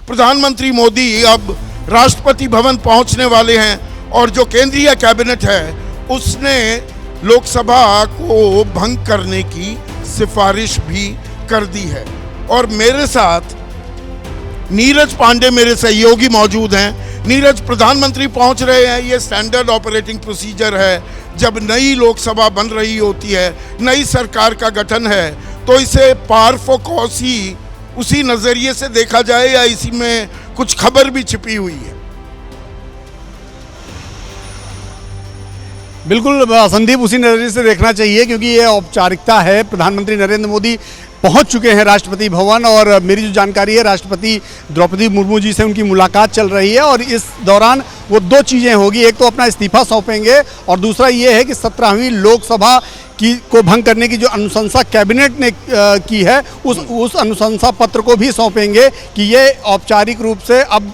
प्रधानमंत्री मोदी अब राष्ट्रपति भवन पहुंचने वाले हैं और जो केंद्रीय कैबिनेट है उसने लोकसभा को भंग करने की सिफारिश भी कर दी है। और मेरे साथ नीरज पांडे मेरे सहयोगी मौजूद हैं। नीरज, प्रधानमंत्री पहुंच रहे हैं, ये स्टैंडर्ड ऑपरेटिंग प्रोसीजर है। जब नई लोकसभा बन रही होती है, नई सरकार का गठन है, तो इसे पार फॉर कॉस ही उसी नजरिए से देखा जाए या इसी में कुछ खबर भी छिपी हुई है? बिल्कुल संदीप, उसी नजरिए से देखना चाहिए क्योंकि ये औपचारिकता है। प्रधानमंत्री नरेंद्र मोदी पहुंच चुके हैं राष्ट्रपति भवन और मेरी जो जानकारी है राष्ट्रपति द्रौपदी मुर्मू जी से उनकी मुलाकात चल रही है और इस दौरान वो दो चीज़ें होगी। एक तो अपना इस्तीफा सौंपेंगे और दूसरा ये है कि 17वीं लोकसभा को भंग करने की जो अनुशंसा कैबिनेट ने की है उस अनुशंसा पत्र को भी सौंपेंगे कि ये औपचारिक रूप से अब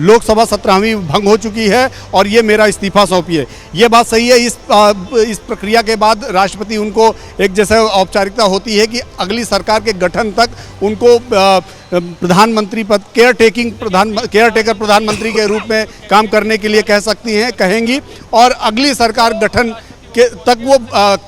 लोकसभा 17वीं भंग हो चुकी है और ये मेरा इस्तीफा सौंपिए। ये बात सही है। इस प्रक्रिया के बाद राष्ट्रपति उनको एक जैसे औपचारिकता होती है कि अगली सरकार के गठन तक उनको प्रधानमंत्री पद केयर टेकर प्रधानमंत्री के रूप में काम करने के लिए कहेंगी और अगली सरकार गठन तक वो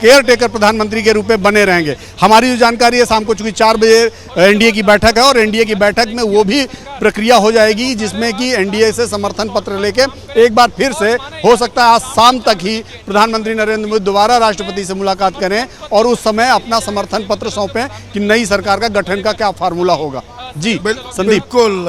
केयर टेकर प्रधानमंत्री के रूप में बने रहेंगे। हमारी जो जानकारी है शाम को चूंकि 4 बजे एनडीए की बैठक है और एनडीए की बैठक में वो भी प्रक्रिया हो जाएगी जिसमें कि एनडीए से समर्थन पत्र लेके एक बार फिर से हो सकता है आज शाम तक ही प्रधानमंत्री नरेंद्र मोदी दोबारा राष्ट्रपति से मुलाकात करें और उस समय अपना समर्थन पत्र सौंपें कि नई सरकार का गठन का क्या फार्मूला होगा। जी संदीप। बिल्कुल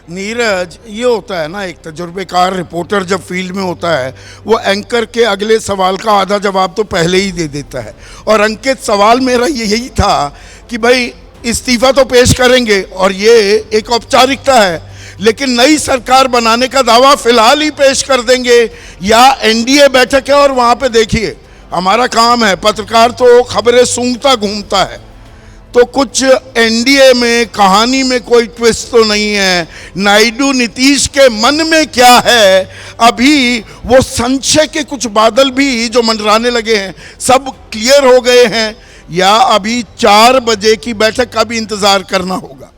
नीरज, ये होता है ना, एक तजुर्बेकार रिपोर्टर जब फील्ड में होता है वो एंकर के अगले सवाल का आधा जवाब तो पहले ही दे देता है। और अंकित, सवाल मेरा यही था कि भाई इस्तीफा तो पेश करेंगे और ये एक औपचारिकता है, लेकिन नई सरकार बनाने का दावा फिलहाल ही पेश कर देंगे या एनडीए बैठक है और वहाँ पे देखिए हमारा काम है, पत्रकार तो खबरें सूंघता घूमता है, तो कुछ एनडीए में कहानी में कोई ट्विस्ट तो नहीं है। नायडू नीतीश के मन में क्या है, अभी वो संशय के कुछ बादल भी जो मंडराने लगे हैं सब क्लियर हो गए हैं या अभी 4 बजे की बैठक का भी इंतजार करना होगा?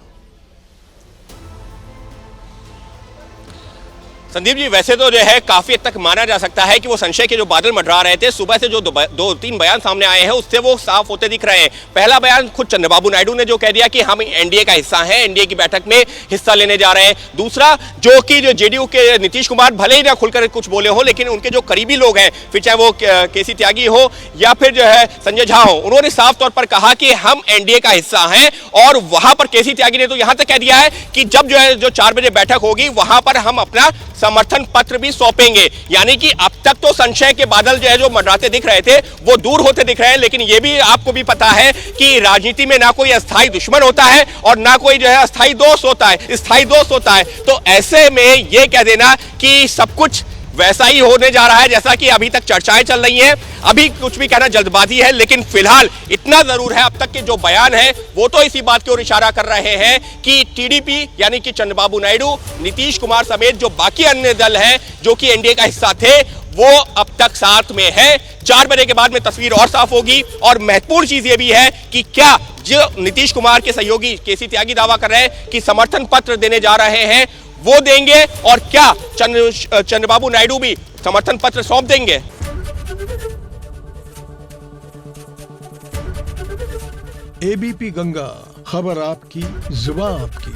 संदीप जी, वैसे तो जो है काफी हद तक माना जा सकता है कि वो संशय के जो बादल मंडरा रहे थे, सुबह से जो 2-3 बयान सामने आए हैं उससे वो साफ होते दिख रहे हैं। पहला बयान खुद चंद्रबाबू नायडू ने जो कह दिया कि हम एनडीए का हिस्सा हैं, एनडीए की बैठक में हिस्सा लेने जा रहे हैं। दूसरा जो जेडीयू के नीतीश कुमार भले ही ना खुलकर कुछ बोले हो, लेकिन उनके जो करीबी लोग हैं, फिर चाहे वो केसी त्यागी हो या फिर जो है संजय झा हो, उन्होंने साफ तौर पर कहा कि हम एनडीए का हिस्सा हैं। और वहां पर केसी त्यागी ने तो यहां तक कह दिया है कि जब जो है 4 बजे बैठक होगी वहां पर हम अपना समर्थन पत्र भी सौंपेंगे। यानी कि अब तक तो संशय के बादल जो है जो मंडराते दिख रहे थे वो दूर होते दिख रहे हैं, लेकिन ये भी आपको भी पता है कि राजनीति में ना कोई अस्थाई दुश्मन होता है और ना कोई जो है अस्थाई दोस्त होता है, स्थायी दोस्त होता है। तो ऐसे में ये कह देना कि सब कुछ वैसा ही होने जा रहा है जैसा कि अभी तक चर्चाएं चल रही हैं, अभी कुछ भी कहना जल्दबाजी है। लेकिन फिलहाल इतना जरूर है, अब तक के जो बयान है वो तो इसी बात की ओर इशारा कर रहे हैं कि टीडीपी यानी कि चंद्रबाबू नायडू, नीतीश कुमार समेत जो बाकी अन्य दल हैं जो कि एनडीए का हिस्सा थे वो अब तक साथ में है। 4 बजे के बाद में तस्वीर और साफ होगी। और महत्वपूर्ण चीज ये भी है कि क्या जो नीतीश कुमार के सहयोगी केसी त्यागी दावा कर रहे हैं कि समर्थन पत्र देने जा रहे हैं वो देंगे और क्या चंद्रबाबू नायडू भी समर्थन पत्र सौंप देंगे? एबीपी गंगा, खबर आपकी, जुबान आपकी।